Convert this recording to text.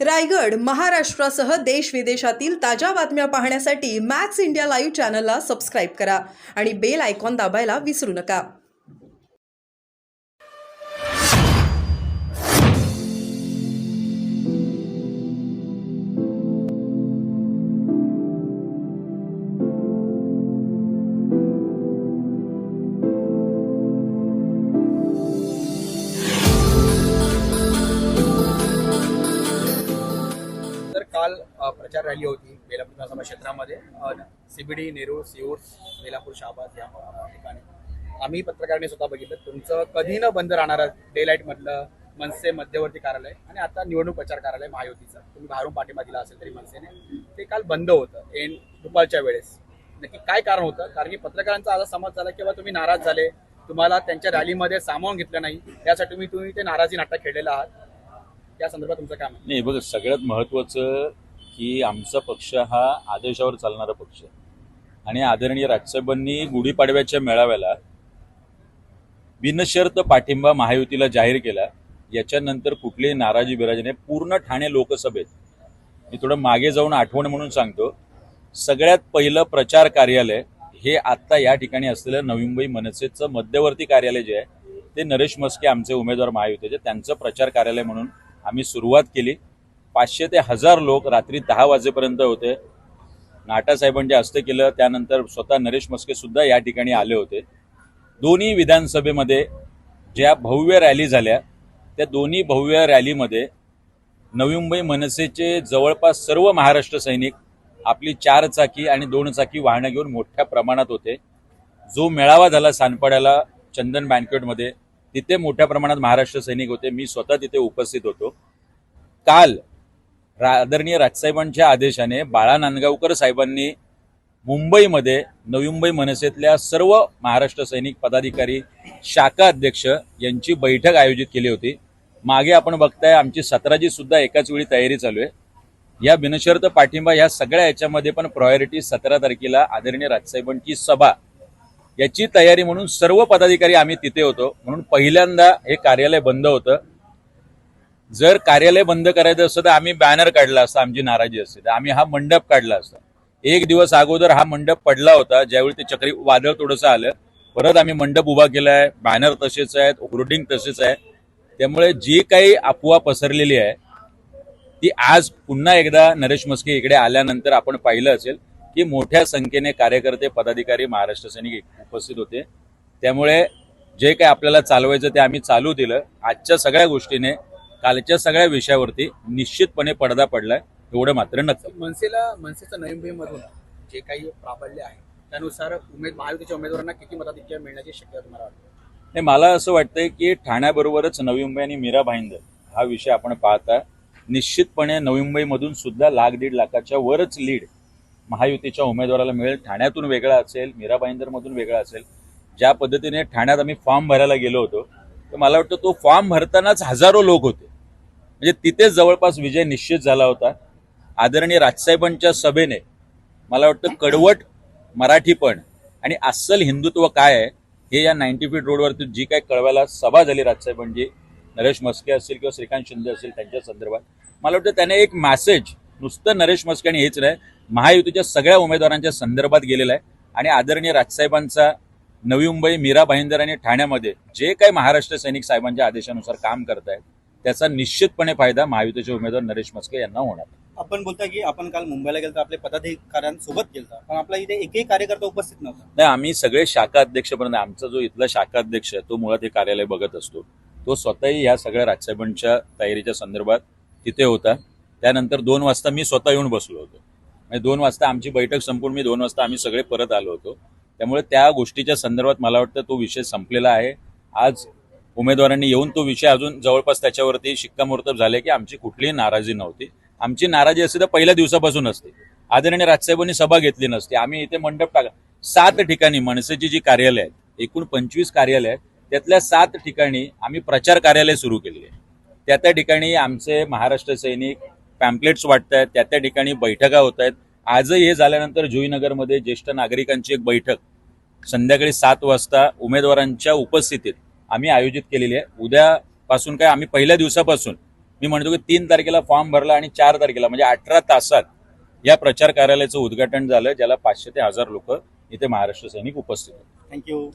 रायगड, महाराष्ट्रासह देश विदेशातील ताज्या बातम्या पाहण्यासाठी मॅक्स इंडिया लाईव्ह चॅनलला सबस्क्राईब करा आणि बेल आयकॉन दाबायला विसरू नका. तर काल प्रचार रॅली होती बेलापूर विधानसभा क्षेत्रामध्ये सीबीडी, नेरूळ, सिऊर, बेलापूर, शहाबाद या ठिकाणी. आम्ही पत्रकारांनी स्वतः बघितलं तुमचं कधी न बंद राहणारं डे लाईट मधलं मनसे मध्यवर्ती कार्यालय आणि आता निवडणूक प्रचार कार्यालय महायुतीचं तुम्ही बाहेरून पाठिंबा दिला असेल तरी मनसेने ते काल बंद होतं एन दुपारच्या वेळेस. नक्की काय कारण होतं? कारण की पत्रकारांचा असा समज झाला की तुम्ही नाराज झाले, तुम्हाला त्यांच्या रॅलीमध्ये सामावून घेतलं नाही, त्यासाठी तुम्ही ते नाराजी नाटक खेळलेलं आहात. या संदर्भात तुमचं काय म्हणणं? नाही बघा, सगळ्यात महत्त्वाचं की आमचा पक्ष हा आदेशावर चालणारा पक्ष आहे आणि आदरणीय राजसाहेबांनी गुढीपाडव्याच्या मेळाव्याला बिनशर्त पाठिंबा महायुतीला जाहीर केला. याच्यानंतर कुठलीही नाराजी बिराजी नाही. पूर्ण ठाणे लोकसभेत मी थोडं मागे जाऊन आठवण म्हणून सांगतो, सगळ्यात पहिलं प्रचार कार्यालय हे आत्ता या ठिकाणी असलेलं नवी मुंबई मनसेचं मध्यवर्ती कार्यालय जे आहे ते नरेश मस्के आमचे उमेदवार महायुतीचे त्यांचं प्रचार कार्यालय म्हणून आम्ही सुरुवात केली. 500 ते 1000 लोक रात्री 10 वाजेपर्यंत होते. नाटासाहेबांचे हस्ते केलं. त्यानंतर स्वतः नरेश मस्के सुद्धा या ठिकाणी आले होते. दोन्ही विधानसभेमध्ये ज्या भव्य रॅली झाल्या त्या दोन्ही भव्य रॅलीमध्ये नवी मुंबई मनसेचे जवळपास सर्व महाराष्ट्र सैनिक आपली 4 चाकी आणि 2 चाकी वाहनं घेऊन मोठ्या प्रमाणात होते. जो मेळावा झाला सानपाड्याला चंदन बँक्वेटमध्ये तिथे मोठ्या प्रमाणात महाराष्ट्र सैनिक होते. मी स्वतः तिथे उपस्थित होतो. काल आदरणीय राजसाहेबांच्या आदेशाने बाळा नांदगावकर साहेबांनी मुंबईमध्ये नवी मुंबई मनसेतल्या सर्व महाराष्ट्र सैनिक पदाधिकारी शाखा अध्यक्ष यांची बैठक आयोजित केली होती. मागे आपण बघताय आमची 17ची सुद्धा एकाच वेळी तयारी चालू आहे. या बिनशर्त पाठिंबा या सगळ्या याच्यामध्ये पण प्रायोरिटी 17 तारखेला आदरणीय राजसाहेबांची सभा याची तयारी म्हणून सर्व पदाधिकारी आम्ही तिथे होतो. म्हणून पहिल्यांदा हे कार्यालय बंद होतं. जर कार्यालय बंद करायचं असतं तर आम्ही बॅनर काढला असता, आमची नाराजी असते तर आम्ही हा मंडप काढला असता. एक दिवस अगोदर हा मंडप पडला होता, ज्यावेळी ते चक्री वादळ थोडंसं आलं. परत आम्ही मंडप उभा केलाय, बॅनर तसेच आहेत, होर्डिंग तसेच आहे. त्यामुळे जी काही अफवा पसरलेली आहे ती आज पुन्हा एकदा नरेश मस्के इकडे आल्यानंतर आपण पाहिलं असेल की मोठ्या संख्येने कार्यकर्ते पदाधिकारी महाराष्ट्र सैनिक उपस्थित होते. त्यामुळे जे काही आपल्याला चालवायचं ते आम्ही चालू दिलं. आजच्या सगळ्या गोष्टीने कालच्या सगळ्या विषयावरती निश्चितपणे पडदा पडलाय, एवढं मात्र नक्की. मनसेचं नवी मुंबईमधून जे काही प्राबल्य आहे त्यानुसार महायुतीच्या उमेदवारांना किती मताधिक्य मिळण्याची शक्यता तुम्हाला वाटते? नाही, मला असं वाटतंय की ठाण्याबरोबरच नवी मुंबई आणि मीरा भाईंदर हा विषय आपण पाहता. निश्चितपणे नवी मुंबईमधून सुद्धा 1,00,000-1.5 लाखाच्या वरच लीड महायुतीच्या उमेदवाराला मिळेल. ठाण्यातून वेगळा असेल, मीरा भाईंदरमधून वेगळा असेल. ज्या पद्धतीने ठाण्यात आम्ही फॉर्म भरायला गेलो होतो तर मला वाटतं तो फॉर्म भरतानाच हजारो लोक होते. म्हणजे तिथेच जवळपास विजय निश्चित झाला होता. आदरणीय राजसाहेबांच्या सभेने मला वाटतं कडवट मराठीपण आणि अस्सल हिंदुत्व काय आहे हे या 90 फीट रोडवरती जी काही कळवायला सभा झाली राजसाहेबांची, नरेश मस्के असतील किंवा श्रीकांत शिंदे असतील त्यांच्या संदर्भात, मला वाटतं त्याने एक मेसेज नुसतं नरेश मस्के आणि हेच नाही महायुतीच्या सगळ्या उमेदवारांच्या संदर्भात गेलेला आहे. आणि आदरणीय राजसाहेबांचा नवी मुंबई, मीरा भाईंदर आणि ठाण्यामध्ये जे काही महाराष्ट्र सैनिक साहेबांच्या आदेशानुसार काम करतायत त्याचा निश्चितपणे फायदा महायुतीचे उमेदवार नरेश मस्के यांना होणार. आपण बोलता की आपण काल मुंबईला गेलो तर आपले पदाधिकाऱ्यांसोबत गेलता, पण आपला इथे एकही कार्यकर्ता उपस्थित नव्हता. नाही, आम्ही सगळे शाखा अध्यक्षपर्यंत, आमचा जो इथला शाखा अध्यक्ष आहे तो मुळात हे कार्यालय बघत असतो. तो स्वतःही या सगळ्या राजसाहेबांच्या तयारीच्या संदर्भात तिथे होता. त्यानंतर 2 वाजता मी स्वतः येऊन बसलो होतो. म्हणजे 2 वाजता आमची बैठक संपून 2 वाजता आम्ही सगळे परत आलो होतो. त्यामुळे त्या गोष्टीच्या संदर्भात मला वाटतं तो विषय संपलेला आहे. आज उमेदवारांनी येऊन तो विषय अजून जवळपास त्याच्यावरती शिक्कामोर्तब झाले की आमची कुठलीही नाराजी नव्हती. आमची नाराजी असते तर पहिल्या दिवसापासून असते. आदरणीय राजसाहेबांनी सभा घेतली नसती. आम्ही इथे मंडप टाकला. 7 ठिकाणी मनसेची जी कार्यालय आहेत, एकूण 25 कार्यालय आहेत, त्यातल्या 7 ठिकाणी आम्ही प्रचार कार्यालय सुरू केली आहे. त्या ठिकाणी आमचे महाराष्ट्र सैनिक पॅम्पलेट्स वाटत आहेत, त्या ठिकाणी बैठका होत आहेत. आजही हे झाल्यानंतर जुईनगरमध्ये ज्येष्ठ नागरिकांची एक बैठक संध्याकाळी 7 वाजता उमेदवारांच्या उपस्थितीत आम्ही आयोजित केलेली आहे. उद्यापासून काय आम्ही पहिल्या दिवसापासून मी म्हणतो की 3 तारखेला फॉर्म भरला आणि 4 तारखेला म्हणजे 18 तासात या प्रचार कार्यालयाचं उद्घाटन झालं, ज्याला 500 ते 1000 लोक इथे महाराष्ट्र सैनिक उपस्थित होते. थँक्यू.